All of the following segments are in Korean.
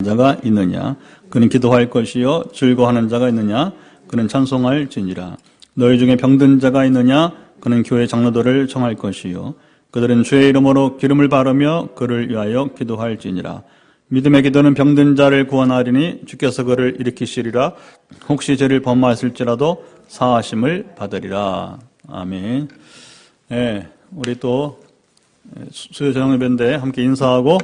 자가 있느냐? 그는 기도할 것이요 즐거워하는 자가 있느냐? 그는 찬송할지니라. 너희 중에 병든 자가 있느냐? 그는 교회 장로들을 청할 것이요 그들은 주의 이름으로 기름을 바르며 그를 위하여 기도할지니라. 믿음의 기도는 병든 자를 구원하리니 주께서 그를 일으키시리라. 혹시 죄를 범하였을지라도 사하심을 받으리라. 아멘. 네, 우리 또 수요 저녁 예배인데 함께 인사하고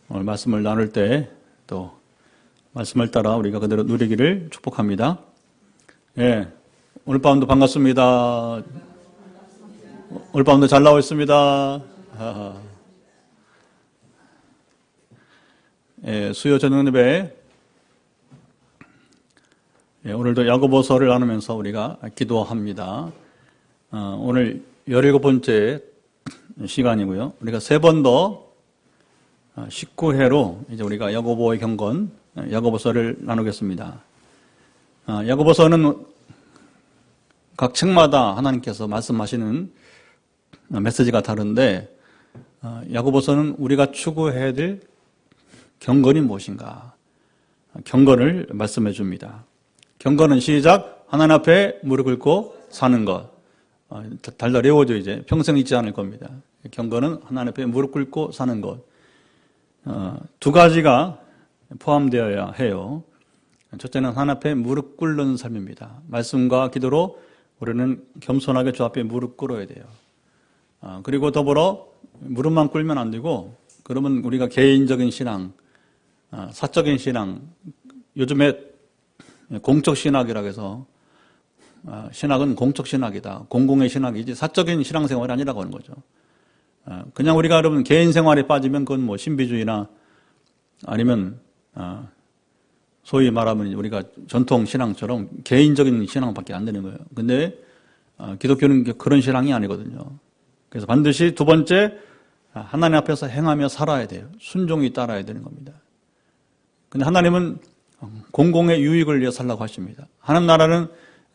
오늘 말씀을 나눌 때 또 말씀을 따라 우리가 그대로 누리기를 축복합니다. 예, 오늘 밤도 반갑습니다. 오늘 밤도 잘 나와 있습니다. 예, 수요 저녁 예배 오늘도 야고보서를 나누면서 우리가 기도합니다. 오늘 17번째 시간이고요. 우리가 3번 더 19회로 이제 우리가 야고보의 경건, 야고보서를 나누겠습니다. 야고보서는 각 책마다 하나님께서 말씀하시는 메시지가 다른데, 야고보서는 우리가 추구해야 될 경건이 무엇인가? 경건을 말씀해 줍니다. 경건은 시작, 하나님 앞에 무릎 꿇고 사는 것. 달달 외워져 이제 평생 잊지 않을 겁니다. 경건은 하나님 앞에 무릎 꿇고 사는 것. 두 가지가 포함되어야 해요. 첫째는 하나님 앞에 무릎 꿇는 삶입니다. 말씀과 기도로 우리는 겸손하게 주 앞에 무릎 꿇어야 돼요. 그리고 더불어 무릎만 꿇으면 안 되고, 그러면 우리가 개인적인 신앙, 사적인 신앙, 요즘에 공적 신학이라고 해서 신학은 공적 신학이다. 공공의 신학이지 사적인 신앙생활이 아니라고 하는 거죠. 그냥 우리가 여러분 개인 생활에 빠지면 그건 뭐 신비주의나 아니면 소위 말하면 우리가 전통 신앙처럼 개인적인 신앙밖에 안 되는 거예요. 근데 기독교는 그런 신앙이 아니거든요. 그래서 반드시 두 번째, 하나님 앞에서 행하며 살아야 돼요. 순종이 따라야 되는 겁니다. 근데 하나님은 공공의 유익을 위해 살라고 하십니다. 하나님 나라는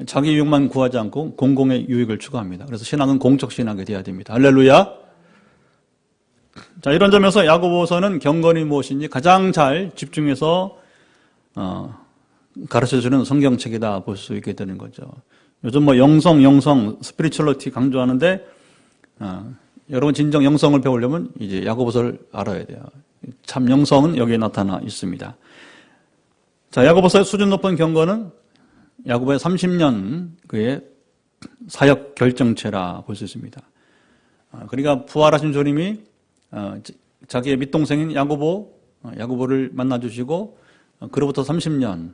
자기 유익만 구하지 않고 공공의 유익을 추구합니다. 그래서 신앙은 공적 신앙이 되어야 됩니다. 할렐루야. 자, 이런 점에서 야고보서는 경건이 무엇인지 가장 잘 집중해서 가르쳐주는 성경책이다 볼 수 있게 되는 거죠. 요즘 뭐 영성, 스피리추얼리티 강조하는데 여러분 진정 영성을 배우려면 이제 야고보서를 알아야 돼요. 참 영성은 여기에 나타나 있습니다. 자, 야고보서의 수준 높은 경건은 야고보의 30년 그의 사역 결정체라 볼 수 있습니다. 그러니까 부활하신 주님이 자기의 밑동생인 야고보를 만나주시고 그로부터 30년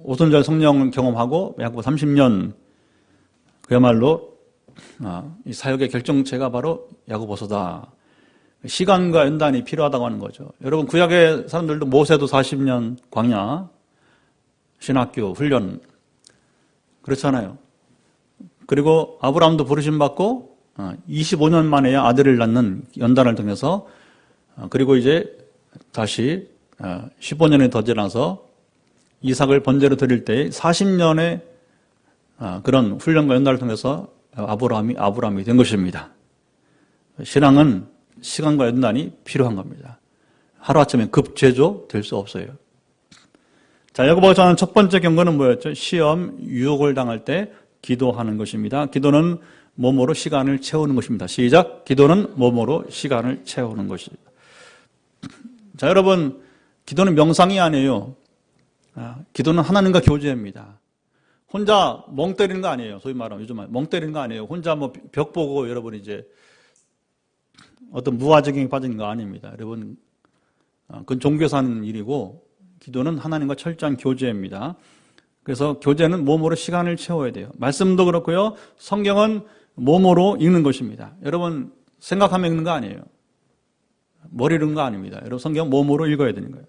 오순절 성령을 경험하고 야고보 30년 그야말로 이 사역의 결정체가 바로 야고보서다. 시간과 연단이 필요하다고 하는 거죠. 여러분 구약의 사람들도 모세도 40년 광야 신학교 훈련 그렇잖아요. 그리고 아브라함도 부르심받고 25년 만에야 아들을 낳는 연단을 통해서 그리고 이제 다시 15년이 더 지나서 이삭을 번제로 드릴 때 40년의 그런 훈련과 연단을 통해서 아브라함이 된 것입니다. 신앙은 시간과 연단이 필요한 겁니다. 하루아침에 급제조 될 수 없어요. 자, 야고보가 전한 첫 번째 경고는 뭐였죠? 시험, 유혹을 당할 때 기도하는 것입니다. 기도는 몸으로 시간을 채우는 것입니다. 시작. 기도는 몸으로 시간을 채우는 것입니다. 자, 여러분, 기도는 명상이 아니에요. 기도는 하나님과 교제입니다. 혼자 멍 때리는 거 아니에요. 소위 말하면 요즘 멍 때리는 거 아니에요. 혼자 뭐 벽 보고 여러분 이제 어떤 무아지경에 빠진 거 아닙니다. 여러분, 그건 종교에서 하는 일이고 기도는 하나님과 철저한 교제입니다. 그래서 교제는 몸으로 시간을 채워야 돼요. 말씀도 그렇고요. 성경은 몸으로 읽는 것입니다. 여러분 생각하며 읽는 거 아니에요. 머리로 읽는 거 아닙니다. 여러분 성경 몸으로 읽어야 되는 거예요.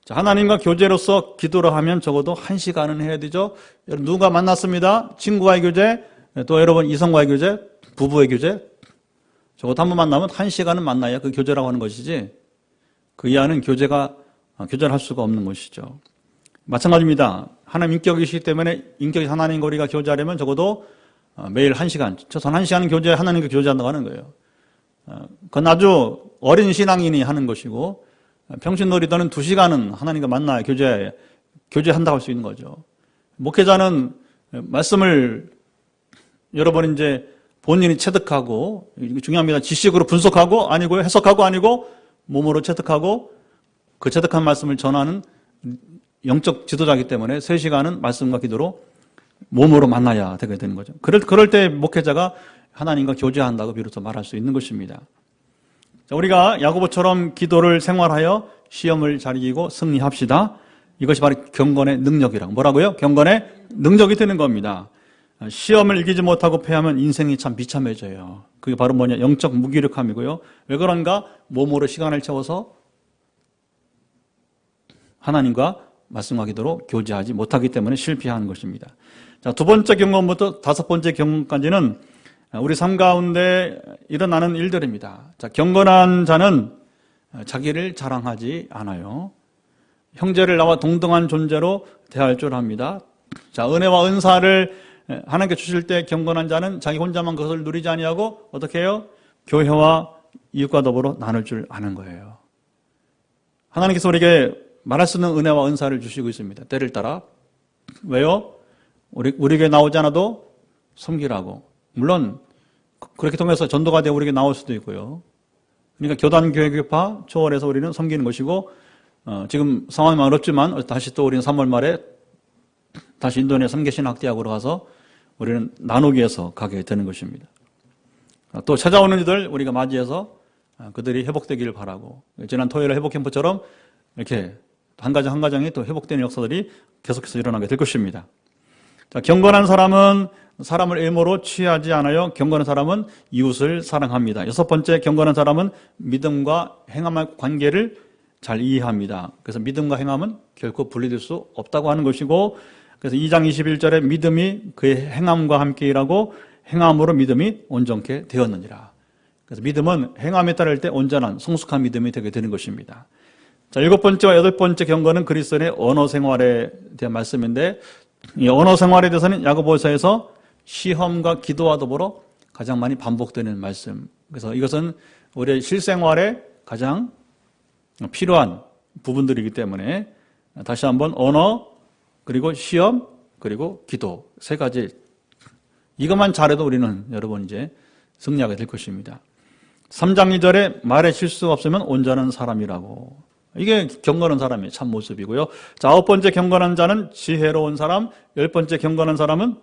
자, 하나님과 교제로서 기도를 하면 적어도 1시간은 해야 되죠. 여러분 누가 만났습니다. 친구와의 교제, 또 여러분 이성과의 교제, 부부의 교제. 적어도 한 번 만나면 1시간은 만나야 그 교제라고 하는 것이지 그 이하는 교제를 할 수가 없는 것이죠. 마찬가지입니다. 하나님 인격이시기 때문에 인격이 하나님과 우리가 교제하려면 적어도 매일 1시간, 최소한 1시간은 하나님과 교제한다고 하는 거예요. 그건 아주 어린 신앙인이 하는 것이고 평신놀이도는 2시간은 하나님과 만나야 교제한다고 할 수 있는 거죠. 목회자는 말씀을 여러 번 이제 본인이 체득하고, 이거 중요합니다. 지식으로 분석하고 아니고, 해석하고 아니고, 몸으로 체득하고, 그 체득한 말씀을 전하는 영적 지도자이기 때문에 3시간은 말씀과 기도로 몸으로 만나야 되게 되는 거죠. 그럴 때 목회자가 하나님과 교제한다고 비로소 말할 수 있는 것입니다. 자, 우리가 야고보처럼 기도를 생활하여 시험을 잘 이기고 승리합시다. 이것이 바로 경건의 능력이라고. 뭐라고요? 경건의 능력이 되는 겁니다. 시험을 이기지 못하고 패하면 인생이 참 비참해져요. 그게 바로 뭐냐? 영적 무기력함이고요. 왜 그런가? 몸으로 시간을 채워서 하나님과 말씀과 기도로 교제하지 못하기 때문에 실패하는 것입니다. 자, 2번째 경건부터 5번째 경건까지는 우리 삶 가운데 일어나는 일들입니다. 자, 경건한 자는 자기를 자랑하지 않아요. 형제를 나와 동등한 존재로 대할 줄 압니다. 자, 은혜와 은사를 하나님께 주실 때 경건한 자는 자기 혼자만 그것을 누리지 아니하고 어떻게 해요? 교회와 이웃과 더불어 나눌 줄 아는 거예요. 하나님께서 우리에게 말할 수 있는 은혜와 은사를 주시고 있습니다. 때를 따라. 왜요? 우리에게 나오지 않아도 섬기라고. 물론 그렇게 통해서 전도가 되어 우리에게 나올 수도 있고요. 그러니까 교단, 교회, 교파 초월해서 우리는 섬기는 것이고, 지금 상황이 어렵지만 다시 또 우리는 3월 말에 다시 인도네시아 선계신학대학으로 가서 우리는 나누기 위해서 가게 되는 것입니다. 또 찾아오는 이들 우리가 맞이해서 그들이 회복되기를 바라고, 지난 토요일 회복 캠프처럼 이렇게 한 가정 한 가정이 또 회복되는 역사들이 계속해서 일어나게 될 것입니다. 자, 경건한 사람은 사람을 애모로 취하지 않아요. 경건한 사람은 이웃을 사랑합니다. 6번째, 경건한 사람은 믿음과 행함의 관계를 잘 이해합니다. 그래서 믿음과 행함은 결코 분리될 수 없다고 하는 것이고, 그래서 2장 21절에 믿음이 그의 행함과 함께 일하고 행함으로 믿음이 온전케 되었느니라. 그래서 믿음은 행함에 따를 때 온전한 성숙한 믿음이 되게 되는 것입니다. 자, 7번째와 8번째 경건은 그리스도인의 언어 생활에 대한 말씀인데, 이 언어 생활에 대해서는 야고보서에서 시험과 기도와 더불어 가장 많이 반복되는 말씀. 그래서 이것은 우리의 실생활에 가장 필요한 부분들이기 때문에 다시 한번 언어, 그리고 시험, 그리고 기도 3가지. 이것만 잘해도 우리는 여러분 이제 승리하게 될 것입니다. 3장 2절에 말에 실수가 없으면 온전한 사람이라고. 이게 경건한 사람의 참 모습이고요. 자, 9번째 경건한 자는 지혜로운 사람, 10번째 경건한 사람은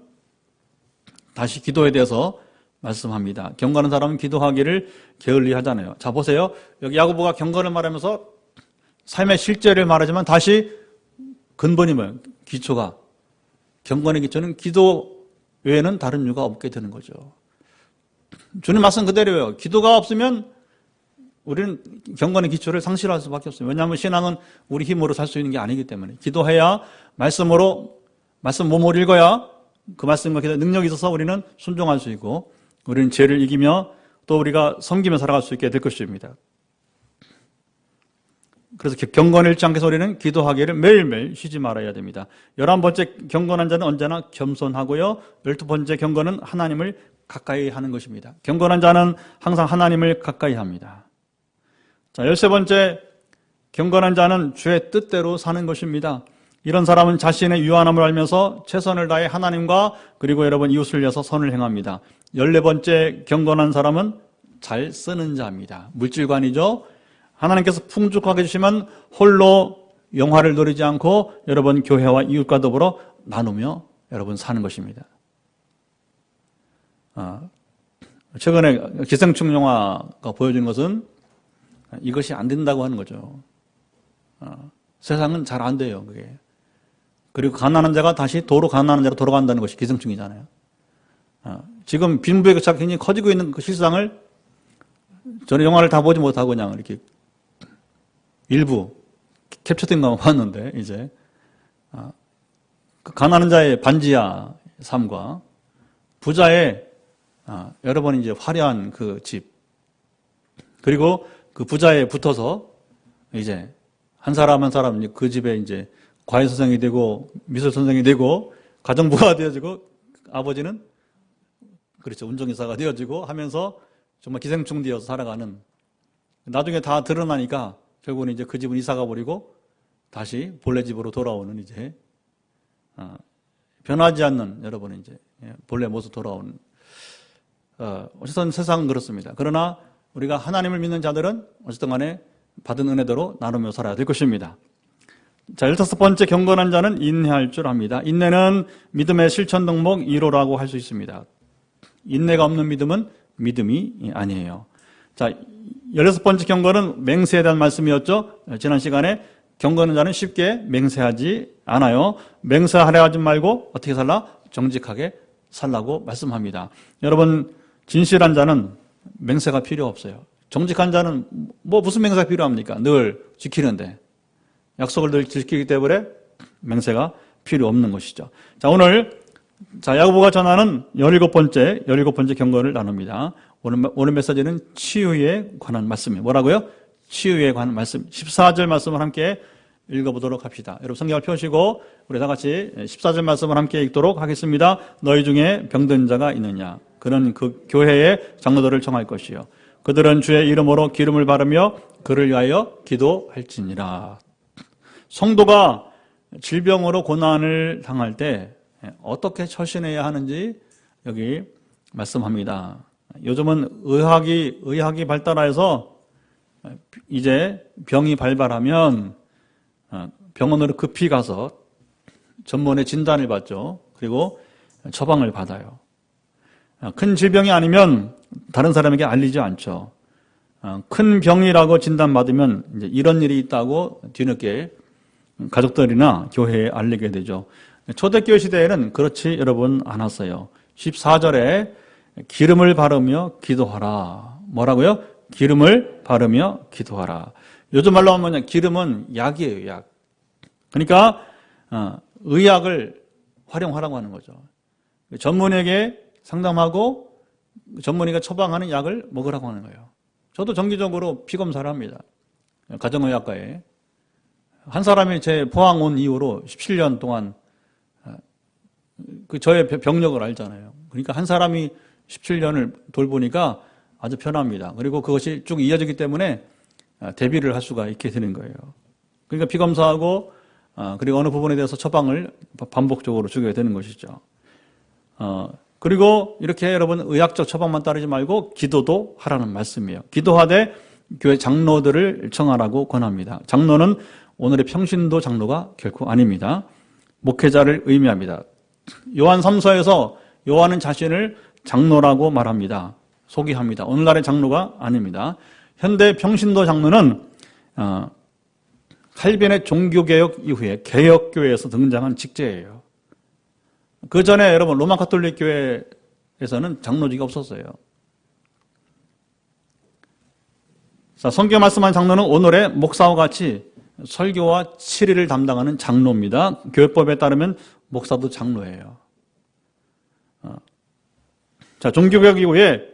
다시 기도에 대해서 말씀합니다. 경건한 사람은 기도하기를 게을리 하잖아요. 자, 보세요. 여기 야고보가 경건을 말하면서 삶의 실제를 말하지만 다시 근본이 뭐예요? 기초가. 경건의 기초는 기도 외에는 다른 이유가 없게 되는 거죠. 주님 말씀 그대로예요. 기도가 없으면 우리는 경건의 기초를 상실할 수밖에 없어요. 왜냐하면 신앙은 우리 힘으로 살 수 있는 게 아니기 때문에. 기도해야 말씀 몸으로 읽어야 그 말씀과 기도의 능력이 있어서 우리는 순종할 수 있고, 우리는 죄를 이기며 또 우리가 섬기며 살아갈 수 있게 될 것입니다. 그래서 경건을 잃지 않게 해서 우리는 기도하기를 매일매일 쉬지 말아야 됩니다. 11번째 경건한 자는 언제나 겸손하고요. 12번째 경건은 하나님을 가까이 하는 것입니다. 경건한 자는 항상 하나님을 가까이 합니다. 자, 13번째 경건한 자는 주의 뜻대로 사는 것입니다. 이런 사람은 자신의 유한함을 알면서 최선을 다해 하나님과 그리고 여러분 이웃을 위해서 선을 행합니다. 14번째 경건한 사람은 잘 쓰는 자입니다. 물질관이죠. 하나님께서 풍족하게 주시면 홀로 영화를 누리지 않고 여러분 교회와 이웃과 더불어 나누며 여러분 사는 것입니다. 최근에 기생충 영화가 보여주는 것은 이것이 안 된다고 하는 거죠. 세상은 잘 안 돼요, 그게. 그리고 가난한 자가 다시 가난한 자로 돌아간다는 것이 기생충이잖아요. 지금 빈부의 격차가 굉장히 커지고 있는 그 실상을 저는 영화를 다 보지 못하고 그냥 이렇게 일부 캡처된 것만 봤는데, 이제 그 가난한 자의 반지하 삶과 부자의 여러 번 이제 화려한 그 집, 그리고 그 부자에 붙어서 이제 한 사람 한 사람 그 집에 이제 과외 선생이 되고 미술 선생이 되고 가정부가 되어지고 아버지는 그렇죠, 운전기사가 되어지고 하면서 정말 기생충 되어서 살아가는, 나중에 다 드러나니까 결국은 이제 그 집은 이사가 버리고 다시 본래 집으로 돌아오는 이제 변하지 않는 여러분 이제 본래 모습 돌아오는 어쨌든 세상은 그렇습니다. 그러나 우리가 하나님을 믿는 자들은 어쨌든 간에 받은 은혜대로 나누며 살아야 될 것입니다. 자, 15번째 경건한 자는 인내할 줄 압니다. 인내는 믿음의 실천 덕목 1호라고 할 수 있습니다. 인내가 없는 믿음은 믿음이 아니에요. 자, 16번째 경건은 맹세에 대한 말씀이었죠. 지난 시간에 경건한 자는 쉽게 맹세하지 않아요. 맹세하려 하지 말고 어떻게 살라? 정직하게 살라고 말씀합니다. 여러분, 진실한 자는 맹세가 필요 없어요. 정직한 자는 무슨 맹세가 필요합니까? 늘 지키는데. 약속을 늘 지키기 때문에 맹세가 필요 없는 것이죠. 자, 오늘 야고보가 전하는 17번째 경건을 나눕니다. 오늘 메시지는 치유에 관한 말씀이에요. 뭐라고요? 치유에 관한 말씀. 14절 말씀을 함께 읽어보도록 합시다. 여러분 성경을 펴시고 우리 다 같이 14절 말씀을 함께 읽도록 하겠습니다. 너희 중에 병든 자가 있느냐? 그는 그 교회의 장로들을 청할 것이요. 그들은 주의 이름으로 기름을 바르며 그를 위하여 기도할지니라. 성도가 질병으로 고난을 당할 때 어떻게 처신해야 하는지 여기 말씀합니다. 요즘은 의학이 발달해서 이제 병이 발발하면 병원으로 급히 가서 전문의 진단을 받죠. 그리고 처방을 받아요. 큰 질병이 아니면 다른 사람에게 알리지 않죠. 큰 병이라고 진단받으면 이제 이런 일이 있다고 뒤늦게 가족들이나 교회에 알리게 되죠. 초대교회 시대에는 그렇지 여러분 않았어요. 14절에 기름을 바르며 기도하라. 뭐라고요? 기름을 바르며 기도하라. 요즘 말로 하면 기름은 약이에요, 약. 그러니까 의약을 활용하라고 하는 거죠. 전문에게 상담하고 전문의가 처방하는 약을 먹으라고 하는 거예요. 저도 정기적으로 피검사를 합니다. 가정의학과에. 한 사람이 제 포항 온 이후로 17년 동안 저의 병력을 알잖아요. 그러니까 한 사람이 17년을 돌보니까 아주 편합니다. 그리고 그것이 쭉 이어지기 때문에 대비를 할 수가 있게 되는 거예요. 그러니까 피검사하고 그리고 어느 부분에 대해서 처방을 반복적으로 주게 되는 것이죠. 그리고 이렇게 여러분 의학적 처방만 따르지 말고 기도도 하라는 말씀이에요. 기도하되 교회 장로들을 청하라고 권합니다. 장로는 오늘의 평신도 장로가 결코 아닙니다. 목회자를 의미합니다. 요한 3서에서 요한은 자신을 장로라고 말합니다. 소개합니다. 오늘날의 장로가 아닙니다. 현대 평신도 장로는 칼빈의 종교개혁 이후에 개혁교회에서 등장한 직제예요. 그 전에 여러분 로마 가톨릭 교회에서는 장로직이 없었어요. 자, 성경 말씀한 장로는 오늘의 목사와 같이 설교와 치리를 담당하는 장로입니다. 교회법에 따르면 목사도 장로예요. 자, 종교개혁 이후에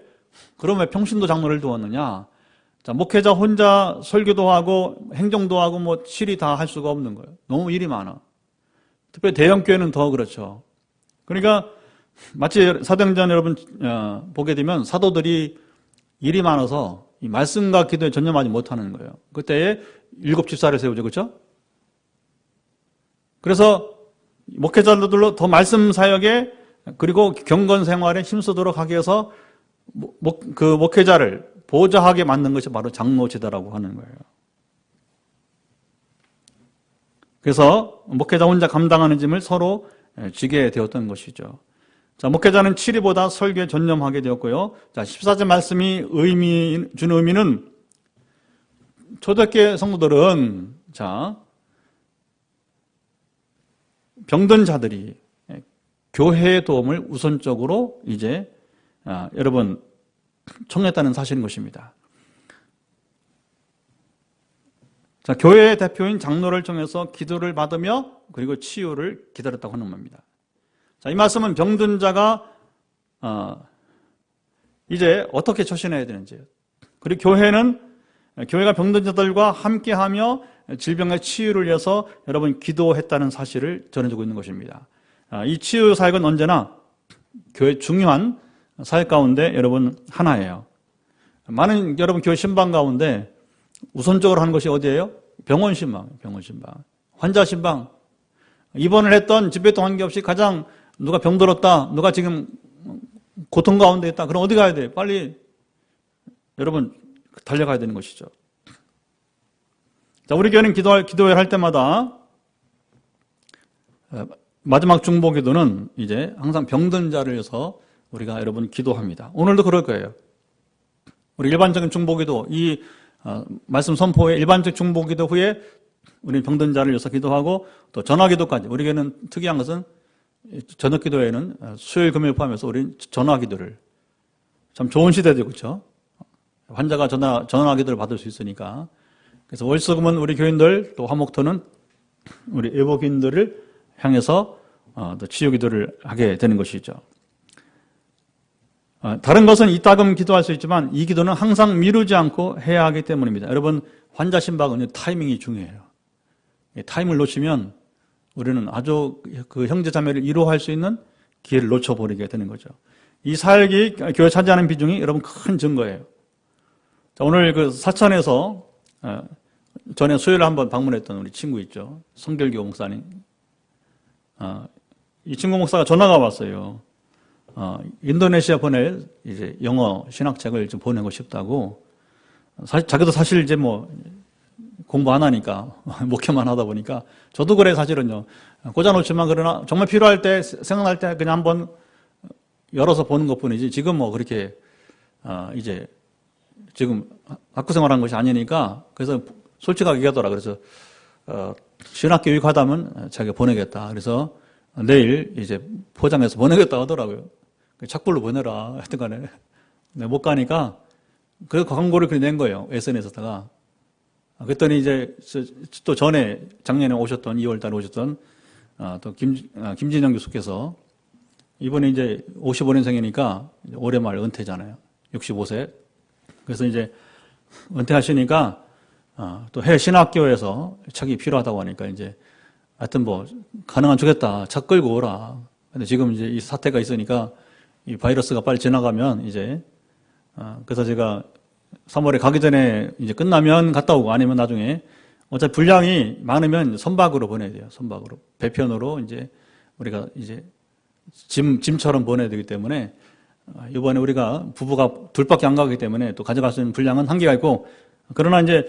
그럼 왜 평신도 장로를 두었느냐? 자, 목회자 혼자 설교도 하고 행정도 하고 치리 다 할 수가 없는 거예요. 너무 일이 많아. 특별히 대형교회는 더 그렇죠. 그러니까 마치 사도행전 여러분 보게 되면 사도들이 일이 많아서 이 말씀과 기도에 전념하지 못하는 거예요. 그때에 7 집사를 세우죠. 그렇죠? 그래서 목회자들로 더 말씀 사역에 그리고 경건 생활에 힘쓰도록 하기 위해서 그 목회자를 보좌하게 만든 것이 바로 장로제도라고 하는 거예요. 그래서 목회자 혼자 감당하는 짐을 서로 지게 되었던 것이죠. 자, 목회자는 치리보다 설교에 전념하게 되었고요. 자, 14절 말씀이 주는 의미는 초대교회 성도들은 병든 자들이 교회의 도움을 우선적으로 이제 여러분 청했다는 사실인 것입니다. 자, 교회의 대표인 장로를 통해서 기도를 받으며 그리고 치유를 기다렸다고 하는 겁니다. 자, 이 말씀은 병든 자가 이제 어떻게 처신해야 되는지, 그리고 교회가 병든 자들과 함께하며 질병의 치유를 위해서 여러분 기도했다는 사실을 전해주고 있는 것입니다. 이 치유 사역은 언제나 교회 중요한 사역 가운데 여러분 하나예요. 많은 여러분 교회 신방 가운데 우선적으로 하는 것이 어디예요? 병원 신방, 환자 신방. 입원을 했던 집배동 관계없이 가장 누가 병들었다, 누가 지금 고통 가운데 있다. 그럼 어디 가야 돼? 빨리 여러분 달려가야 되는 것이죠. 자, 우리 교회는 기도회를 할 때마다 마지막 중보 기도는 이제 항상 병든 자를 위해서 우리가 여러분 기도합니다. 오늘도 그럴 거예요. 우리 일반적인 중보 기도, 이 말씀 선포의 일반적 중보 기도 후에 우리는 병든 자를 위해서 기도하고 또 전화 기도까지. 우리 교회는 특이한 것은 저녁 기도회는 수요일 금요일 포함해서 우리는 전화 기도를, 참 좋은 시대죠, 그렇죠? 환자가 전화 기도를 받을 수 있으니까. 그래서 월수금은 우리 교인들, 또 화목토는 우리 애복인들을 향해서 또 치유 기도를 하게 되는 것이죠. 다른 것은 이따금 기도할 수 있지만 이 기도는 항상 미루지 않고 해야 하기 때문입니다. 여러분, 환자 신박은 타이밍이 중요해요. 타임을 놓치면 우리는 아주 그 형제 자매를 위로할 수 있는 기회를 놓쳐버리게 되는 거죠. 이 사역이 교회 차지하는 비중이 여러분 큰 증거예요. 자, 오늘 그 사천에서 전에 수요일에 한번 방문했던 우리 친구 있죠. 성결교 목사님. 이 친구 목사가 전화가 왔어요. 인도네시아 보낼 이제 영어 신학책을 좀 보내고 싶다고. 자기도 사실 이제 뭐 공부 안 하니까 목회만 하다 보니까 저도 그래 사실은요. 꽂아놓지만 그러나 정말 필요할 때 생각날 때 그냥 한번 열어서 보는 것뿐이지 지금 뭐 그렇게 이제 지금 학교 생활한 것이 아니니까 그래서 솔직하게 얘기하더라. 그래서 신학교육 하다면 자기가 보내겠다. 그래서 내일 이제 포장해서 보내겠다 하더라고요. 착불로 보내라. 하여튼 간에 못 가니까 그래서 광고를 그렇게 낸 거예요. SNS에다가. 그랬더니 이제 또 전에 작년에 오셨던 2월 달에 오셨던 또 김진영 교수께서 이번에 이제 55년생이니까 올해 말 은퇴잖아요. 65세. 그래서 이제 은퇴하시니까 또 해외 신학교에서 책이 필요하다고 하니까 이제 하여튼 뭐 가능한 주겠다. 차 끌고 오라. 근데 지금 이제 이 사태가 있으니까 이 바이러스가 빨리 지나가면 이제 그래서 제가 3월에 가기 전에 이제 끝나면 갔다 오고 아니면 나중에 어차피 분량이 많으면 선박으로 보내야 돼요. 선박으로. 배편으로 이제 우리가 이제 짐처럼 보내야 되기 때문에 이번에 우리가 부부가 둘밖에 안 가기 때문에 또 가져갈 수 있는 분량은 한계가 있고 그러나 이제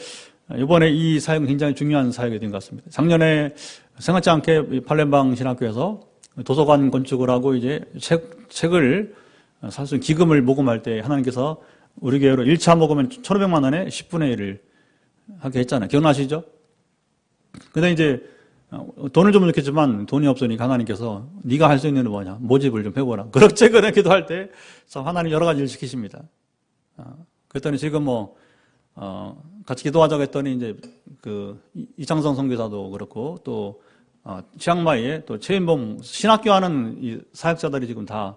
이번에 이 사역은 굉장히 중요한 사역이 된 것 같습니다. 작년에 생각지 않게 팔렘방 신학교에서 도서관 건축을 하고 이제 책을 살 수 있는 기금을 모금할 때 하나님께서 우리 교회로 1차 모금은 1,500만 원에 10분의 1을 하게 했잖아요. 기억나시죠? 근데 이제 돈을 좀 넣겠지만 돈이 없으니까 하나님께서 네가 할 수 있는 건 뭐냐? 모집을 좀 해보라. 그렇게 그래 기도할 때 하나님 여러 가지 일 시키십니다. 그랬더니 지금 뭐 같이 기도하자고 했더니 이제 그 이창성 선교사도 그렇고 또 치앙마이에 또 최인봉 신학교 하는 이 사역자들이 지금 다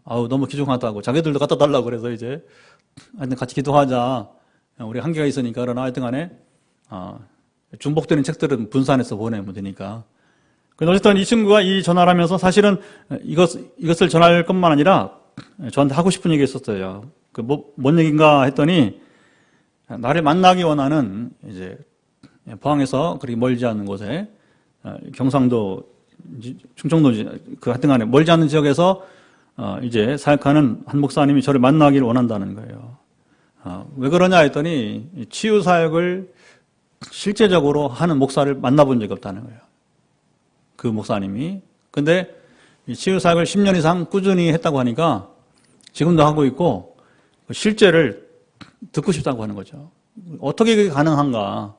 너무 귀중하다고 자기들도 갖다 달라고 그래서 이제 하여튼 같이 기도하자. 우리 한계가 있으니까 그러나 하여튼 간에 중복되는 책들은 분산해서 보내면 되니까. 그래서 어쨌든 이 친구가 이 전화를 하면서 사실은 이것을 전할 것만 아니라 저한테 하고 싶은 얘기가 있었어요. 뭔 얘기인가 했더니 나를 만나기 원하는 이제 포항에서 그렇게 멀지 않은 곳에 경상도, 충청도 그 하여튼 간에 멀지 않은 지역에서 이제 사역하는 한 목사님이 저를 만나기를 원한다는 거예요. 왜 그러냐 했더니 치유 사역을 실제적으로 하는 목사를 만나본 적이 없다는 거예요. 그 목사님이. 근데 이 치유 사역을 10년 이상 꾸준히 했다고 하니까 지금도 하고 있고 실제를 듣고 싶다고 하는 거죠. 어떻게 그게 가능한가?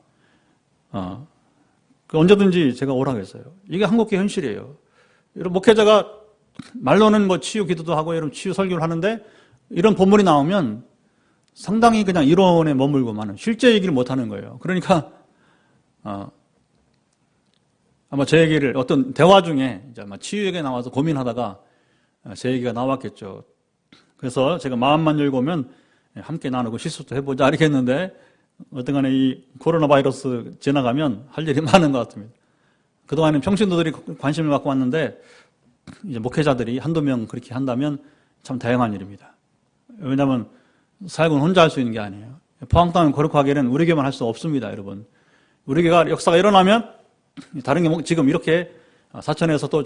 언제든지 제가 오라고 했어요. 이게 한국계 현실이에요. 이런 목회자가 말로는 뭐 치유 기도도 하고 이런 치유 설교를 하는데 이런 본문이 나오면 상당히 그냥 이론에 머물고만은 실제 얘기를 못 하는 거예요. 그러니까 아마 제 얘기를 어떤 대화 중에 이제 아마 치유 얘기가 나와서 고민하다가 제 얘기가 나왔겠죠. 그래서 제가 마음만 열고 오면 함께 나누고 실수도 해보자 이렇게 했는데 어떤 간에 이 코로나 바이러스 지나가면 할 일이 많은 것 같습니다. 그동안은 평신도들이 관심을 갖고 왔는데 이제 목회자들이 한두 명 그렇게 한다면 참 다양한 일입니다. 왜냐하면 사역은 혼자 할 수 있는 게 아니에요. 포항 땅을 거룩하게는 우리 교회만 할 수 없습니다, 여러분. 우리 교회가 역사가 일어나면 다른 게 지금 이렇게 사천에서 또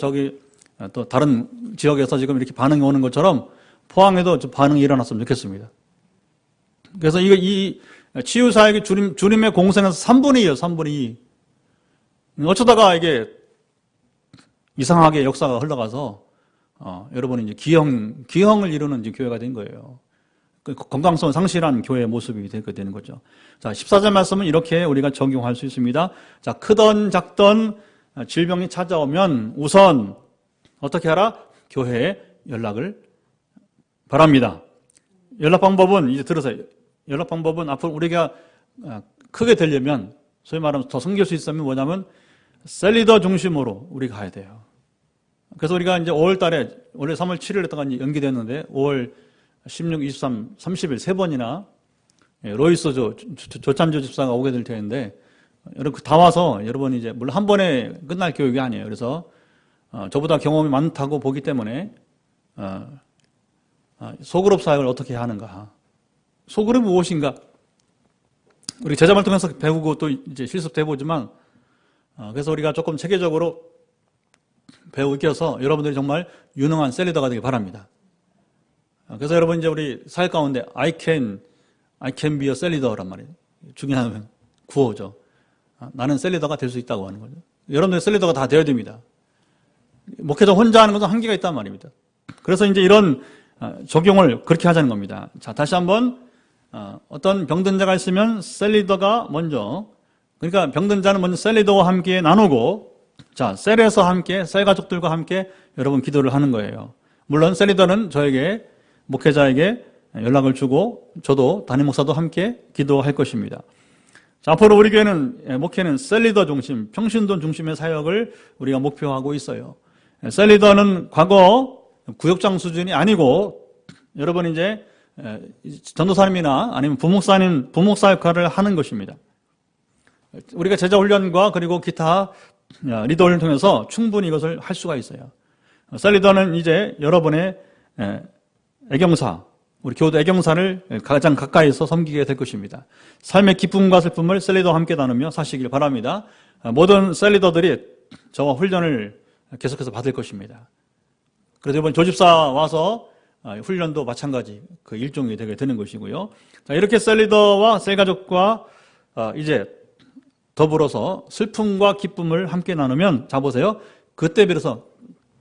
또 다른 지역에서 지금 이렇게 반응이 오는 것처럼 포항에도 좀 반응이 일어났으면 좋겠습니다. 그래서 이 치유사역이 주님의 공생에서 3분의 2예요, 3분의 2. 어쩌다가 이게 이상하게 역사가 흘러가서, 여러분이 이제 기형을 이루는 이제 교회가 된 거예요. 건강성을 상실한 교회의 모습이 되는 거죠. 자, 14절 말씀은 이렇게 우리가 적용할 수 있습니다. 자, 크던 작던 질병이 찾아오면 우선 어떻게 하라? 교회에 연락을 바랍니다. 연락 방법은 이제 들으세요. 연락 방법은 앞으로 우리가 크게 되려면 소위 말하면 더 섬길 수 있으면 뭐냐면 셀리더 중심으로 우리가 가야 돼요. 그래서 우리가 이제 5월 달에 원래 3월 7일 했다가 연기됐는데 5월 16, 23, 30일 세 번이나 로이스 조찬조 집사가 오게 될 텐데 여러분 다 와서 여러분 이제 물론 한 번에 끝날 교육이 아니에요. 그래서 저보다 경험이 많다고 보기 때문에 소그룹 사역을 어떻게 해야 하는가? 소그룹이 무엇인가? 우리 제자말 통해서 배우고 또 이제 실습도 해보지만 그래서 우리가 조금 체계적으로 배우고 익혀서 여러분들이 정말 유능한 셀리더가 되길 바랍니다. 그래서 여러분 이제 우리 사역 가운데 I can be a 셀리더란 말이에요. 중요한 구호죠. 나는 셀리더가 될 수 있다고 하는 거죠. 여러분들 셀리더가 다 되어야 됩니다. 목회자 혼자 하는 것은 한계가 있단 말입니다. 그래서 이제 이런 적용을 그렇게 하자는 겁니다. 자, 다시 한번 어떤 병든 자가 있으면 셀리더가 먼저, 그러니까 병든 자는 먼저 셀리더와 함께 나누고, 자, 셀에서 함께, 셀 가족들과 함께 여러분 기도를 하는 거예요. 물론 셀리더는 저에게, 목회자에게 연락을 주고 저도 담임 목사도 함께 기도할 것입니다. 자, 앞으로 우리 교회는 목회는 셀리더 중심, 평신도 중심의 사역을 우리가 목표하고 있어요. 셀리더는 과거 구역장 수준이 아니고 여러분 이제 전도사님이나 아니면 부목사 역할을 하는 것입니다. 우리가 제자 훈련과 그리고 기타 리더 훈련을 통해서 충분히 이것을 할 수가 있어요. 셀리더는 이제 여러분의 애경사, 우리 교도 애경사를 가장 가까이서 섬기게 될 것입니다. 삶의 기쁨과 슬픔을 셀리더와 함께 나누며 사시길 바랍니다. 모든 셀리더들이 저와 훈련을 계속해서 받을 것입니다. 그래서 이번 조집사 와서 훈련도 마찬가지 그 일종이 되게 되는 것이고요. 자, 이렇게 셀리더와 셀가족과 이제 더불어서 슬픔과 기쁨을 함께 나누면, 자 보세요. 그때 비로소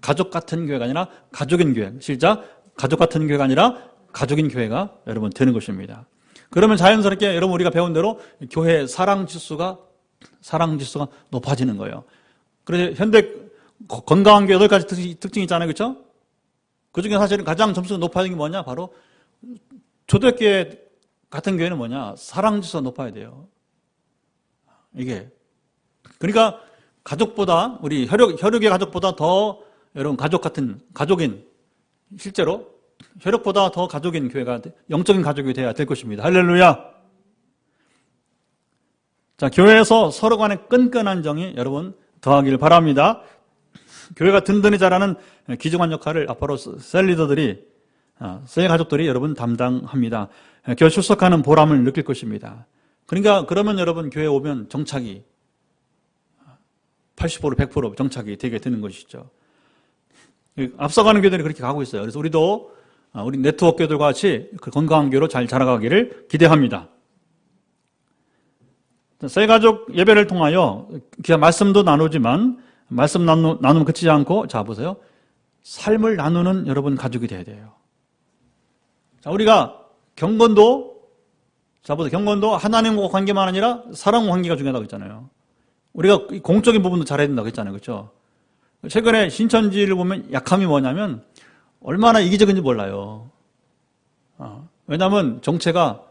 가족 같은 교회가 아니라 가족인 교회, 실작 가족 같은 교회가 아니라 가족인 교회가 여러분 되는 것입니다. 그러면 자연스럽게 여러분 우리가 배운 대로 교회의 사랑 지수가 높아지는 거예요. 그래서 현대 건강한 교회 8가지 특징이 있잖아요. 그렇죠? 그중에 사실은 가장 점수가 높아야 되는 게 뭐냐? 바로 초대교회 같은 교회는 뭐냐? 사랑 지수가 높아야 돼요. 이게 그러니까 가족보다 우리 혈육의 가족보다 더 여러분 가족인 실제로 혈육보다 더 가족인 교회가 영적인 가족이 돼야 될 것입니다. 할렐루야. 자, 교회에서 서로 간의 끈끈한 정이 여러분 더하길 바랍니다. 교회가 든든히 자라는 귀중한 역할을 앞으로 셀리더들이 셀 가족들이 여러분 담당합니다. 교회 출석하는 보람을 느낄 것입니다. 그러니까 그러면 여러분 교회 오면 정착이 80% 100% 정착이 되게 되는 것이죠. 앞서가는 교회들이 그렇게 가고 있어요. 그래서 우리도 우리 네트워크 교회들과 같이 그 건강한 교회로 잘 자라가기를 기대합니다. 셀가족 예배를 통하여 그냥 말씀도 나누지만 말씀 나누면 그치지 않고, 자 보세요. 삶을 나누는 여러분 가족이 돼야 돼요. 자, 우리가 경건도, 자 보세요. 경건도 하나님과 관계만 아니라 사랑과 관계가 중요하다고 했잖아요. 우리가 공적인 부분도 잘해야 된다고 했잖아요. 그렇죠? 최근에 신천지를 보면 약함이 뭐냐면 얼마나 이기적인지 몰라요. 왜냐하면 정체가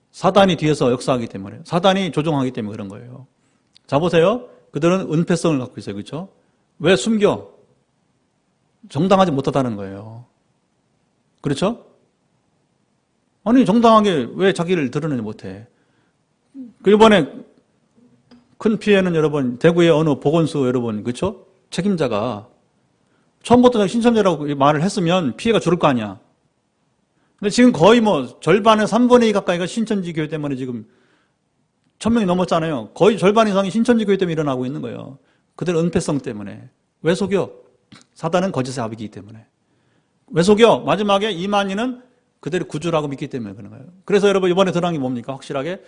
사단이 뒤에서 역사하기 때문에, 사단이 조종하기 때문에 그런 거예요. 자 보세요. 그들은 은폐성을 갖고 있어요. 그렇죠? 왜 숨겨? 정당하지 못하다는 거예요. 그렇죠? 아니 정당하게 왜 자기를 드러내지 못해? 그 이번에 큰 피해는 여러분 대구의 어느 보건소 여러분 그렇죠? 책임자가 처음부터 신천지라고 말을 했으면 피해가 줄을 거 아니야. 근데 지금 거의 뭐 절반의 3분의 2 가까이가 신천지 교회 때문에 지금 1000명이 넘었잖아요. 거의 절반 이상이 신천지 교회 때문에 일어나고 있는 거예요. 그들 은폐성 때문에. 왜 속여? 사단은 거짓의 아비이기 때문에. 왜 속여? 마지막에 이만희는 그들의 구주라고 믿기 때문에 그런 거예요. 그래서 여러분 이번에 드러난 게 뭡니까? 확실하게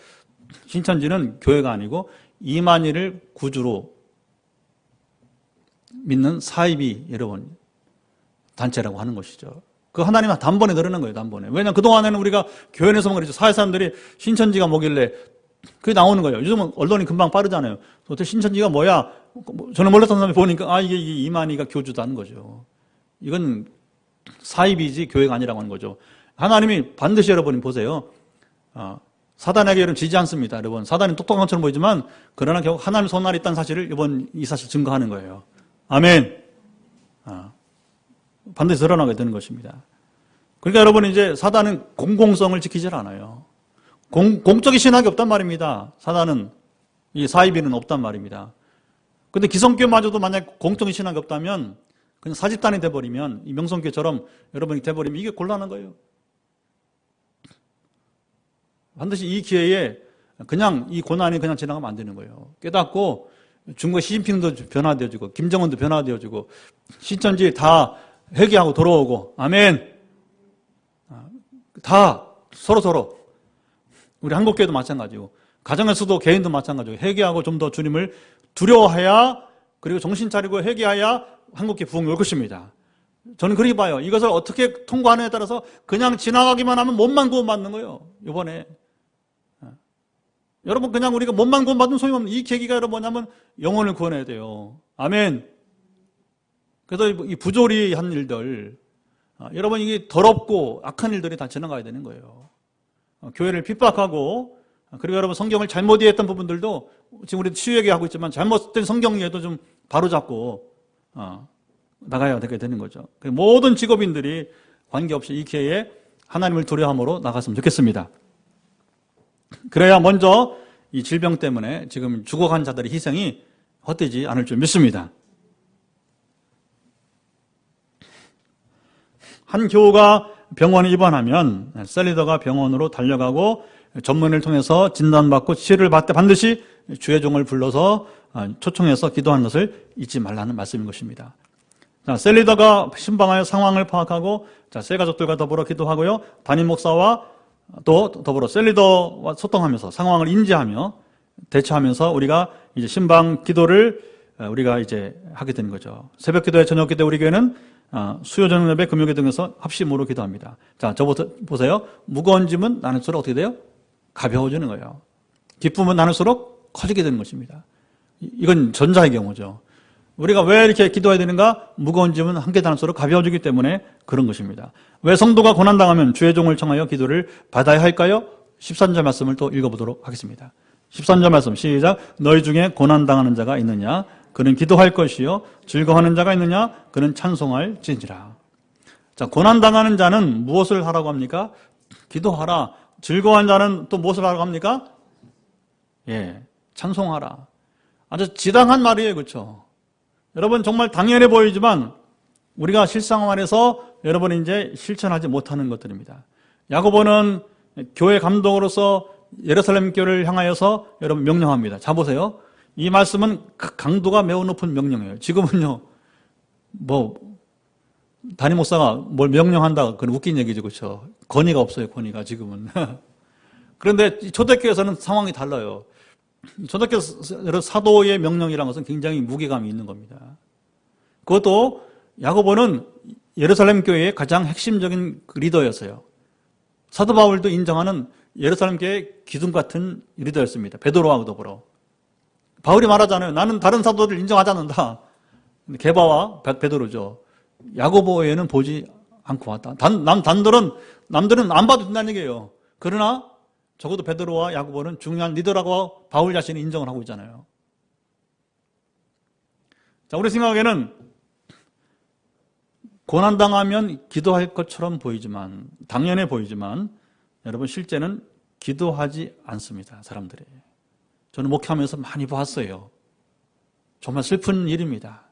신천지는 교회가 아니고 이만희를 구주로 믿는 사이비 여러분 단체라고 하는 것이죠. 그 하나님은 단번에 드러난 거예요. 단번에. 왜냐하면 그동안에는 우리가 교회 내에서만 그랬죠. 사회 사람들이 신천지가 뭐길래 그게 나오는 거예요. 요즘은 언론이 금방 빠르잖아요. 도대체 신천지가 뭐야? 저는 몰랐던 사람이 보니까 이게 이만희가 교주다는 거죠. 이건 사입이지 교회가 아니라고 하는 거죠. 하나님이 반드시 여러분 보세요. 사단에게 여러분 지지 않습니다. 여러분 사단이 똑똑한 것처럼 보이지만 그러나 결국 하나님의 손날이 있다는 사실을 이번 이 사실 증거하는 거예요. 아멘. 반드시 드러나게 되는 것입니다. 그러니까 여러분 이제 사단은 공공성을 지키질 않아요. 공적인 신학이 없단 말입니다. 사단은 이 사이비는 없단 말입니다. 근데 기성교마저도 만약 공적인 신학이 없다면 그냥 사집단이 돼버리면 이 명성교처럼 여러분이 돼버리면 이게 곤란한 거예요. 반드시 이 기회에 그냥 이 고난이 그냥 지나가면 안 되는 거예요. 깨닫고 중국의 시진핑도 변화되어지고 김정은도 변화되어지고 신천지 다 회개하고 돌아오고 아멘. 다 서로 우리 한국교회도 마찬가지고 가정에서도 개인도 마찬가지고 회개하고 좀 더 주님을 두려워해야 그리고 정신 차리고 회개해야 한국교회 부흥이 올 것입니다. 저는 그렇게 봐요. 이것을 어떻게 통과하느냐에 따라서 그냥 지나가기만 하면 몸만 구원받는 거예요. 이번에 여러분 그냥 우리가 몸만 구원받으면 소용없는 이 계기가 여러분 뭐냐면 영혼을 구원해야 돼요. 아멘. 그래서 이 부조리한 일들 여러분 이게 더럽고 악한 일들이 다 지나가야 되는 거예요. 교회를 핍박하고 그리고 여러분 성경을 잘못 이해했던 부분들도 지금 우리 치유얘기하고 있지만 잘못된 성경 이해도 좀 바로잡고 나가야 되게 되는 거죠. 모든 직업인들이 관계없이 이 기회에 하나님을 두려워함으로 나갔으면 좋겠습니다. 그래야 먼저 이 질병 때문에 지금 죽어간 자들의 희생이 헛되지 않을 줄 믿습니다. 한 교우가 병원에 입원하면 셀리더가 병원으로 달려가고 전문의를 통해서 진단받고 치료를 받되 반드시 주의 종을 불러서 초청해서 기도하는 것을 잊지 말라는 말씀인 것입니다. 자, 셀리더가 신방하여 상황을 파악하고 새 가족들과 더불어 기도하고요. 담임 목사와 또 더불어 셀리더와 소통하면서 상황을 인지하며 대처하면서 우리가 이제 신방 기도를 우리가 이제 하게 되는 거죠. 새벽 기도회, 저녁 기도회 우리 교회는 수요 저녁 예배, 금요 기도 등에서 합심으로 기도합니다. 자, 저부터 보세요. 무거운 짐은 나눌수록 어떻게 돼요? 가벼워지는 거예요. 기쁨은 나눌수록 커지게 되는 것입니다. 이건 전자의 경우죠. 우리가 왜 이렇게 기도해야 되는가? 무거운 짐은 함께 나눌수록 가벼워지기 때문에 그런 것입니다. 왜 성도가 고난당하면 주의 종을 청하여 기도를 받아야 할까요? 13절 말씀을 또 읽어보도록 하겠습니다. 13절 말씀 시작. 너희 중에 고난당하는 자가 있느냐? 그는 기도할 것이요. 즐거워하는 자가 있느냐? 그는 찬송할지니라. 자, 고난당하는 자는 무엇을 하라고 합니까? 기도하라. 즐거워한 자는 또 무엇을 하라고 합니까? 찬송하라. 아주 지당한 말이에요. 그렇죠? 여러분 정말 당연해 보이지만 우리가 실생활에서 여러분이 이제 실천하지 못하는 것들입니다. 야고보는 교회 감독으로서 예루살렘 교회를 향하여서 여러분 명령합니다. 자 보세요. 이 말씀은 강도가 매우 높은 명령이에요. 지금은요, 담임 목사가 뭘 명령한다, 그건 웃긴 얘기죠, 그렇죠? 권위가 없어요, 권위가 지금은. 그런데 초대교회에서는 상황이 달라요. 초대교회 사도의 명령이라는 것은 굉장히 무게감이 있는 겁니다. 그것도 야고보는 예루살렘 교회의 가장 핵심적인 리더였어요. 사도 바울도 인정하는 예루살렘 교회의 기둥 같은 리더였습니다. 베드로하고 더불어. 바울이 말하잖아요. 나는 다른 사도들을 인정하지 않는다. 게바와 베드로죠. 야고보에는 보지 않고 왔다. 남들은 안 봐도 된다는 얘기예요. 그러나 적어도 베드로와 야고보는 중요한 리더라고 바울 자신이 인정을 하고 있잖아요. 자, 우리 생각에는 고난당하면 기도할 것처럼 보이지만, 당연해 보이지만, 여러분 실제는 기도하지 않습니다. 사람들이. 저는 목회하면서 많이 봤어요. 정말 슬픈 일입니다.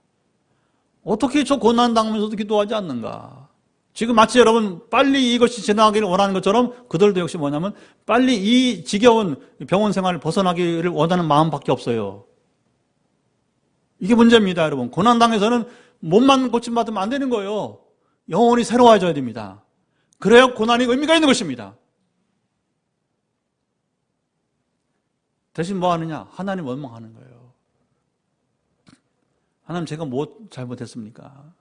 어떻게 저 고난당하면서도 기도하지 않는가? 지금 마치 여러분 빨리 이것이 지나가기를 원하는 것처럼 그들도 역시 뭐냐면 빨리 이 지겨운 병원 생활을 벗어나기를 원하는 마음밖에 없어요. 이게 문제입니다, 여러분. 고난당해서는 몸만 고침받으면 안 되는 거예요. 영혼이 새로워져야 됩니다. 그래야 고난이 의미가 있는 것입니다. 대신 뭐 하느냐? 하나님 원망하는 거예요. 하나님, 제가 뭐 잘못했습니까?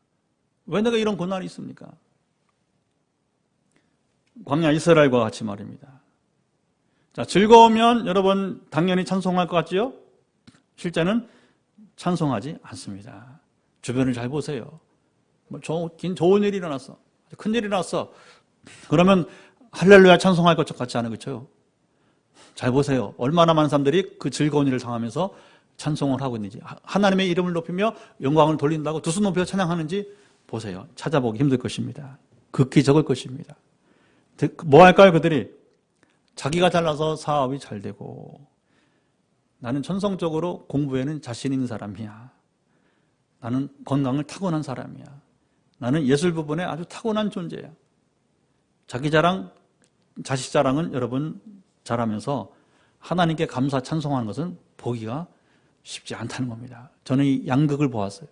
왜 내가 이런 고난이 있습니까? 광야 이스라엘과 같이 말입니다. 자, 즐거우면 여러분 당연히 찬송할 것 같지요? 실제는 찬송하지 않습니다. 주변을 잘 보세요. 뭐 좋은 일이 일어났어. 큰 일이 일어났어. 그러면 할렐루야 찬송할 것 같지 않은 거죠? 잘 보세요. 얼마나 많은 사람들이 그 즐거운 일을 당하면서 찬송을 하고 있는지, 하나님의 이름을 높이며 영광을 돌린다고 두 손 높여 찬양하는지 보세요. 찾아보기 힘들 것입니다. 극히 적을 것입니다. 뭐 할까요, 그들이? 자기가 잘나서 사업이 잘 되고, 나는 천성적으로 공부에는 자신 있는 사람이야. 나는 건강을 타고난 사람이야. 나는 예술 부분에 아주 타고난 존재야. 자기 자랑, 자식 자랑은 여러분 잘하면서 하나님께 감사 찬송하는 것은 보기가 쉽지 않다는 겁니다. 저는 이 양극을 보았어요.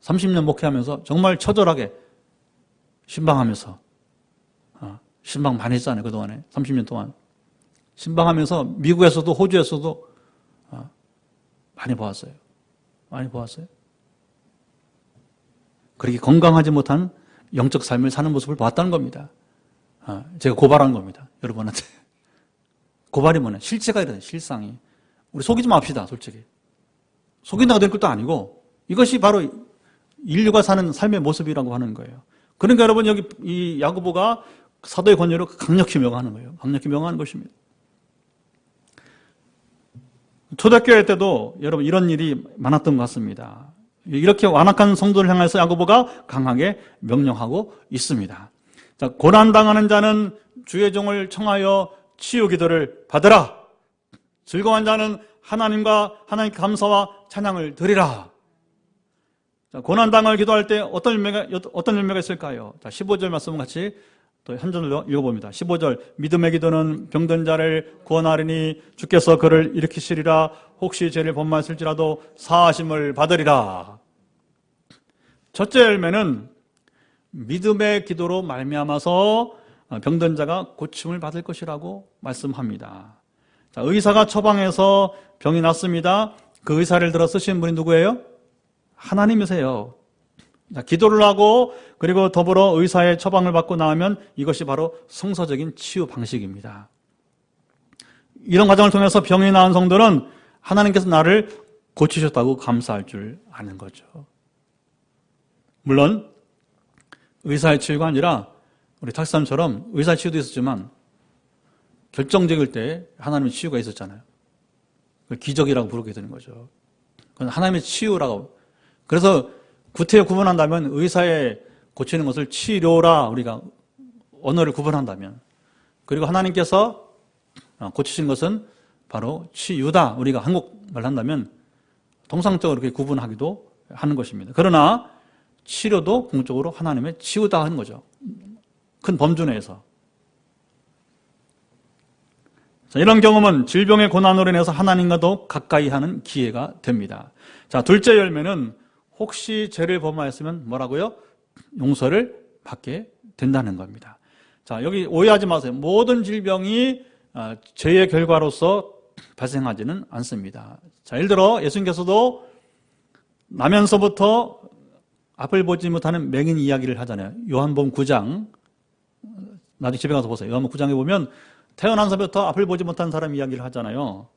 30년 목회하면서 정말 처절하게 신방하면서, 신방 많이 했잖아요, 그동안에. 30년 동안. 신방하면서 미국에서도 호주에서도 많이 보았어요. 많이 보았어요. 그렇게 건강하지 못한 영적 삶을 사는 모습을 봤다는 겁니다. 제가 고발한 겁니다, 여러분한테. 고발이 뭐냐? 실체가 이러네, 실상이. 우리 속이지 맙시다, 솔직히. 속인다가 될 것도 아니고, 이것이 바로 인류가 사는 삶의 모습이라고 하는 거예요. 그러니까 여러분, 여기 이 야고보가 사도의 권유로 강력히 명하는 거예요. 강력히 명하는 것입니다. 초대교회 때도 여러분 이런 일이 많았던 것 같습니다. 이렇게 완악한 성도를 향해서 야고보가 강하게 명령하고 있습니다. 자, 고난당하는 자는 주의 종을 청하여 치유 기도를 받으라. 즐거운 자는 하나님께 감사와 찬양을 드리라. 자, 고난당을 기도할 때 어떤 열매가 있을까요? 자, 15절 말씀 같이 또 한 절로 읽어봅니다. 15절, 믿음의 기도는 병든 자를 구원하리니 주께서 그를 일으키시리라. 혹시 죄를 범하였을지라도 사하심을 받으리라. 첫째 열매는 믿음의 기도로 말미암아서 병든 자가 고침을 받을 것이라고 말씀합니다. 자, 의사가 처방해서 병이 났습니다. 그 의사를 들어 쓰신 분이 누구예요? 하나님이세요. 자, 기도를 하고 그리고 더불어 의사의 처방을 받고 나오면 이것이 바로 성서적인 치유 방식입니다. 이런 과정을 통해서 병이 나은 성도는 하나님께서 나를 고치셨다고 감사할 줄 아는 거죠. 물론 의사의 치유가 아니라 우리 탁사님처럼 의사의 치유도 있었지만 결정적일 때 하나님의 치유가 있었잖아요. 그걸 기적이라고 부르게 되는 거죠. 그건 하나님의 치유라고. 그래서 구태여 구분한다면 의사의 고치는 것을 치료라 우리가 언어를 구분한다면, 그리고 하나님께서 고치신 것은 바로 치유다 우리가 한국말 한다면 통상적으로 그렇게 구분하기도 하는 것입니다. 그러나 치료도 공적으로 하나님의 치유다 하는 거죠. 큰 범주 내에서. 자, 이런 경험은 질병의 고난으로 인해서 하나님과 더 가까이 하는 기회가 됩니다. 자, 둘째 열매는 혹시 죄를 범하였으면 뭐라고요? 용서를 받게 된다는 겁니다. 자, 여기 오해하지 마세요. 모든 질병이 죄의 결과로서 발생하지는 않습니다. 자, 예를 들어 예수님께서도 나면서부터 앞을 보지 못하는 맹인 이야기를 하잖아요. 요한복음 9장. 나중에 집에 가서 보세요. 요한복음 9장에 보면 태어나서부터 앞을 보지 못한 사람 이야기를 하잖아요.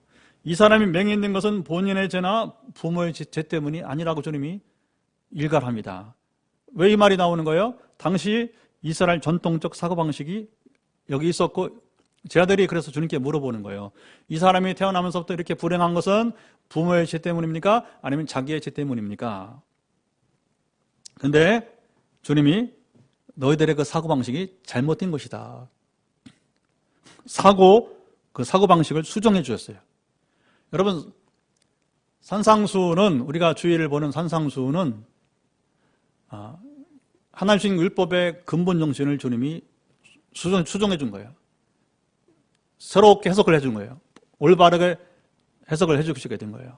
이 사람이 맹인된 것은 본인의 죄나 부모의 죄 때문이 아니라고 주님이 일갈합니다. 왜 이 말이 나오는 거예요? 당시 이스라엘 전통적 사고방식이 여기 있었고 제자들이 그래서 주님께 물어보는 거예요. 이 사람이 태어나면서부터 이렇게 불행한 것은 부모의 죄 때문입니까? 아니면 자기의 죄 때문입니까? 근데 주님이 너희들의 그 사고방식이 잘못된 것이다. 그 사고방식을 수정해 주셨어요. 여러분, 산상수는, 우리가 주일을 보는 산상수는 하나님 주신 율법의 근본 정신을 주님이 수정해 준 거예요. 새롭게 해석을 해준 거예요. 올바르게 해석을 해주시게 된 거예요.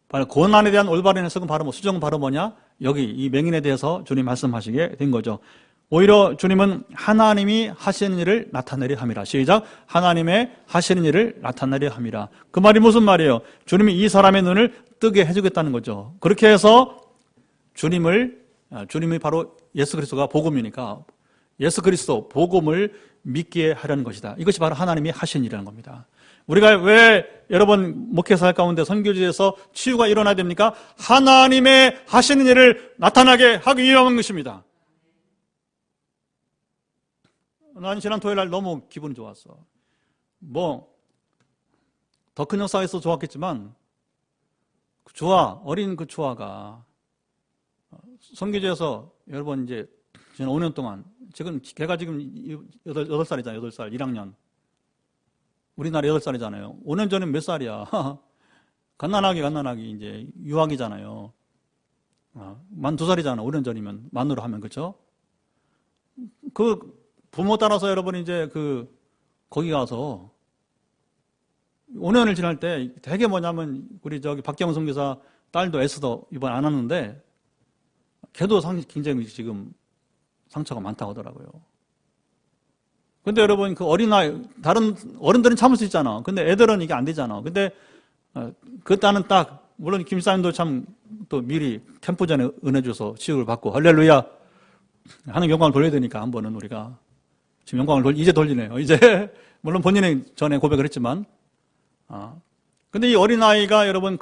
바로 고난에 대한 올바른 해석은 바로 수정은 바로 뭐냐? 여기 이 맹인에 대해서 주님 말씀하시게 된 거죠. 오히려 주님은 하나님이 하시는 일을 나타내려 함이라. 시작. 하나님의 하시는 일을 나타내려 함이라. 그 말이 무슨 말이에요? 주님이 이 사람의 눈을 뜨게 해주겠다는 거죠. 그렇게 해서 주님이 바로 예수 그리스도가 복음이니까 예수 그리스도 복음을 믿게 하려는 것이다. 이것이 바로 하나님이 하신 일이라는 겁니다. 우리가 왜 여러분 목회사역 가운데 선교지에서 치유가 일어나야 됩니까? 하나님의 하시는 일을 나타나게 하기 위한 것입니다. 난 지난 토요일 날 너무 기분이 좋았어. 더 큰 역사가 있어서 좋았겠지만 어린 그 주아가 선교지에서 여러분 이제 지난 5년 동안 걔가 지금 8살이잖아요. 8살, 1학년. 우리나라 8살이잖아요. 5년 전엔 몇 살이야? 갓난아기 이제 유학이잖아요. 만 2살이잖아. 5년 전이면 만으로 하면 그렇죠? 그 부모 따라서 여러분 이제 거기 가서 5년을 지날 때 되게 뭐냐면 우리 박경훈 선교사 딸도 에스더 이번 안 왔는데 걔도 굉장히 지금 상처가 많다고 하더라고요. 근데 여러분 다른 어른들은 참을 수 있잖아. 근데 애들은 이게 안 되잖아. 근데 그 딸은 물론 김사님도 참 또 미리 캠프 전에 은혜 줘서 치유를 받고 할렐루야 하는 영광을 돌려야 되니까 한 번은 우리가 지금 영광을 이제 돌리네요. 이제 물론 본인이 전에 고백을 했지만 근데 이 어린아이가 여러분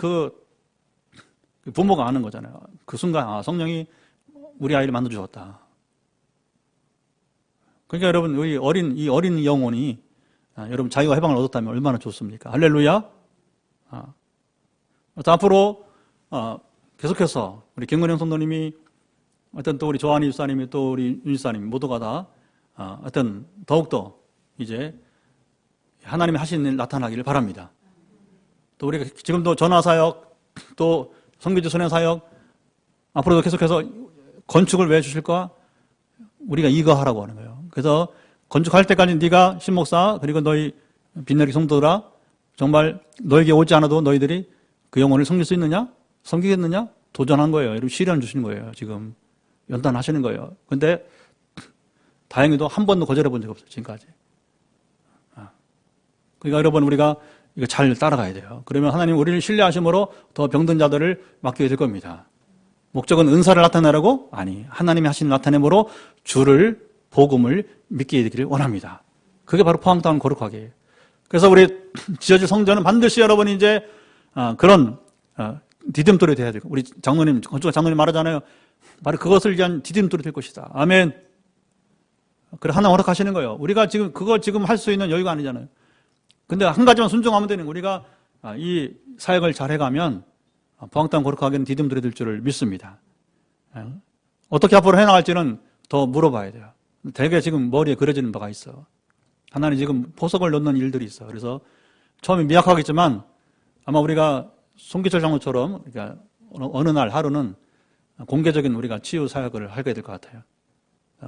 부모가 아는 거잖아요. 그 순간 성령이 우리 아이를 만들어 주었다. 그러니까 여러분 이 어린 영혼이 여러분 자유와 해방을 얻었다면 얼마나 좋습니까? 할렐루야. 앞으로 계속해서 우리 김근영 성도님이 또 우리 조한희 집사님이 또 우리 윤 집사님 모두가 다 더욱더 이제 하나님이 하시는 일 나타나기를 바랍니다. 또 우리가 지금도 전화사역 또 선교지 선행사역 앞으로도 계속해서 건축을 왜 주실까? 우리가 이거 하라고 하는 거예요. 그래서 건축할 때까지 네가 신목사 그리고 너희 빛내리 성도들아 정말 너에게 오지 않아도 너희들이 그 영혼을 섬길 수 있느냐? 섬기겠느냐? 도전한 거예요. 여러분 시련 주시는 거예요. 지금 연단하시는 거예요. 근데 다행히도 한 번도 거절해 본 적이 없어요. 지금까지. 그러니까 여러분 우리가 이거 잘 따라가야 돼요. 그러면 하나님 우리를 신뢰하심으로 더 병든 자들을 맡기게 될 겁니다. 목적은 은사를 나타내라고? 아니, 하나님이 하시는 나타냄으로 복음을 믿게 되기를 원합니다. 그게 바로 포항땅 거룩하게. 그래서 우리 지어질 성전은 반드시 여러분 이제 그런 디딤돌이 돼야 되고 우리 건축가 장로님 말하잖아요. 바로 그것을 위한 디딤돌이 될 것이다. 아멘. 그래 하나 허락하시는 거예요. 우리가 그거 할 수 있는 여유가 아니잖아요. 근데 한 가지만 순종하면 되는 거예요. 우리가 이 사역을 잘 해가면 포항땅 거룩하게는 디딤돌이 될 줄을 믿습니다. 어떻게 앞으로 해나갈지는 더 물어봐야 돼요. 되게 지금 머리에 그려지는 바가 있어. 하나님 지금 포석을 넣는 일들이 있어. 그래서 처음에 미약하겠지만 아마 우리가 송기철 장로처럼 그러니까 어느 날 하루는 공개적인 우리가 치유 사역을 하게 될 것 같아요.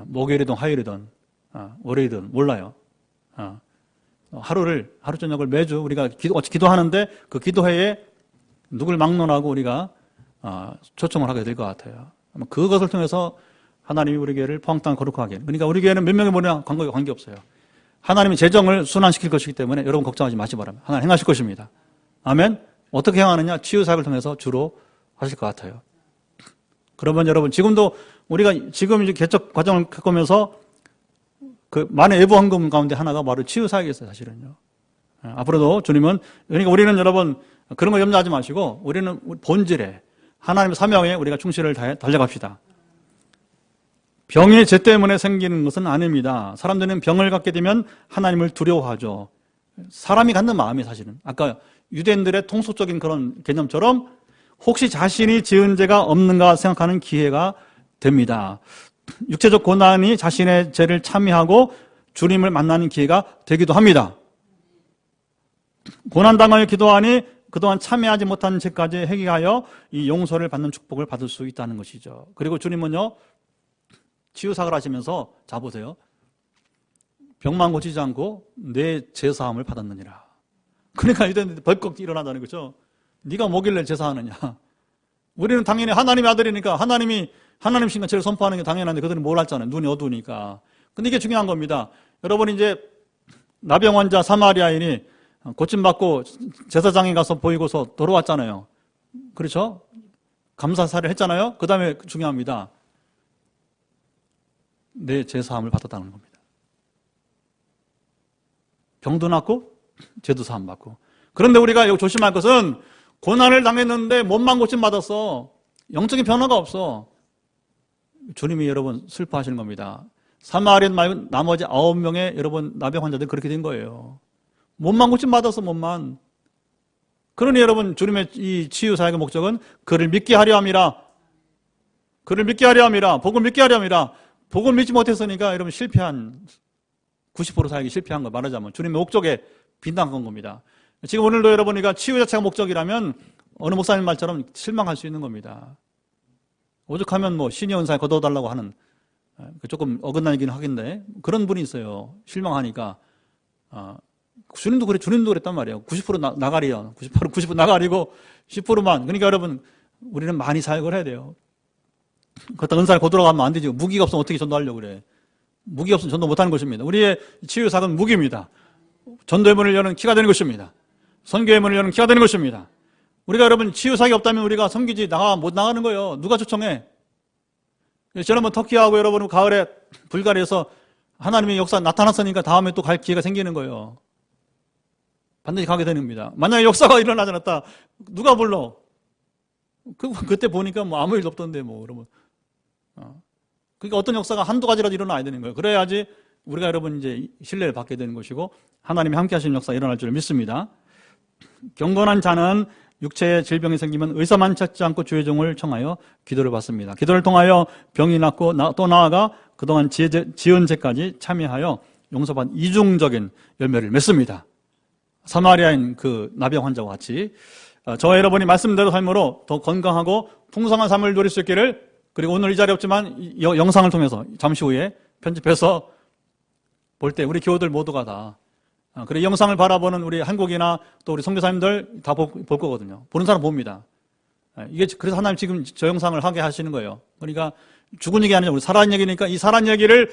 목요일이든 화요일이든 월요일이든 몰라요. 하루 저녁을 매주 우리가 기도하는데 그 기도회에 누굴 막론하고 우리가 초청을 하게 될 것 같아요. 그것을 통해서 하나님이 우리 교회를 포항땅 거룩하게. 그러니까 우리 교회는 몇 명이 뭐냐 관계없어요. 하나님이 재정을 순환시킬 것이기 때문에 여러분 걱정하지 마시기 바랍니다. 하나님 행하실 것입니다. 아멘. 어떻게 행하느냐? 치유 사역을 통해서 주로 하실 것 같아요. 그러면 여러분 지금도 우리가 지금 이제 개척 과정을 겪으면서 그 많은 외부 헌금 가운데 하나가 바로 치유 사역이었어요, 사실은요. 앞으로도 주님은 그러니까 우리는 여러분 그런 거 염려하지 마시고 우리는 본질에 하나님의 사명에 우리가 충실을 다해 달려갑시다. 병이 죄 때문에 생기는 것은 아닙니다. 사람들은 병을 갖게 되면 하나님을 두려워하죠. 사람이 갖는 마음이 사실은 아까 유대인들의 통속적인 그런 개념처럼 혹시 자신이 지은 죄가 없는가 생각하는 기회가 됩니다. 육체적 고난이 자신의 죄를 참여하고 주님을 만나는 기회가 되기도 합니다. 고난당하여 기도하니 그동안 참여하지 못한 죄까지 회개하여 이 용서를 받는 축복을 받을 수 있다는 것이죠. 그리고 주님은요 치유사역을 하시면서 자 보세요. 병만 고치지 않고 내 제사함을 받았느니라. 그러니까 이런 벌컥 일어나자는 거죠. 네가 뭐길래 제사하느냐. 우리는 당연히 하나님의 아들이니까 하나님 신가체를 선포하는 게 당연한데 그들은 뭘 했잖아요. 눈이 어두우니까. 근데 이게 중요한 겁니다. 여러분 이제 나병 환자 사마리아인이 고침받고 제사장에 가서 보이고서 돌아왔잖아요. 그렇죠? 감사사를 했잖아요. 그 다음에 중요합니다. 내 제사함을 받았다는 겁니다. 병도 낫고 죄도 사함 받고. 그런데 우리가 여기 조심할 것은 고난을 당했는데 몸만 고침받았어. 영적인 변화가 없어. 주님이 여러분 슬퍼하시는 겁니다. 사마리아인 말고 나머지 9명의 여러분 나병 환자들이 그렇게 된 거예요. 몸만 고침받았어, 몸만. 그러니 여러분 주님의 이 치유 사역의 목적은 그를 믿게 하려 함이라. 그를 믿게 하려 함이라. 복을 믿게 하려 함이라. 복을 믿지 못했으니까 여러분 실패한 90% 사역이 실패한 거 말하자면 주님의 목적에 빈당한 겁니다. 지금 오늘도 여러분이가 치유 자체가 목적이라면 어느 목사님 말처럼 실망할 수 있는 겁니다. 오죽하면 뭐 신의 은사에 거둬달라고 하는 조금 어긋나긴 하긴데 그런 분이 있어요. 실망하니까. 주님도 그랬단 말이에요. 90% 나가리요. 90% 나가리고 10%만. 그러니까 여러분 우리는 많이 사역을 해야 돼요. 그렇다 은사를 거두러가면 안 되지. 무기가 없으면 어떻게 전도하려고 그래. 무기 없으면 전도 못하는 것입니다. 우리의 치유 사역은 무기입니다. 전도의 문을 여는 키가 되는 것입니다. 선교의 문을 여는 키가 되는 것입니다. 우리가 여러분 치유 사역이 없다면 우리가 섬기지 못 나가는 거예요. 누가 초청해? 지난번 터키하고 여러분 가을에 불가리아에서 하나님의 역사 나타났으니까 다음에 또 갈 기회가 생기는 거예요. 반드시 가게 되는 겁니다. 만약에 역사가 일어나지 않았다. 누가 불러? 그때 보니까 뭐 아무 일도 없던데 뭐 여러분. 그러니까 어떤 역사가 한두 가지라도 일어나야 되는 거예요. 그래야지 우리가 여러분 이제 신뢰를 받게 되는 것이고 하나님이 함께 하시는 역사가 일어날 줄 믿습니다. 경건한 자는 육체에 질병이 생기면 의사만 찾지 않고 주의 종을 청하여 기도를 받습니다. 기도를 통하여 병이 낫고 또 나아가 그동안 지은 죄까지 참여하여 용서받은 이중적인 열매를 맺습니다. 사마리아인 그 나병 환자와 같이 저와 여러분이 말씀대로 삶으로 더 건강하고 풍성한 삶을 누릴 수 있기를, 그리고 오늘 이 자리에 없지만 영상을 통해서 잠시 후에 편집해서 볼 때 우리 교우들 모두가 다 그리고 영상을 바라보는 우리 한국이나 또 우리 선교사님들 다 볼 거거든요. 보는 사람 봅니다. 이게 그래서 하나님 지금 저 영상을 하게 하시는 거예요. 그러니까 죽은 얘기 아니라 우리 살아난 얘기니까 이 살아난 얘기를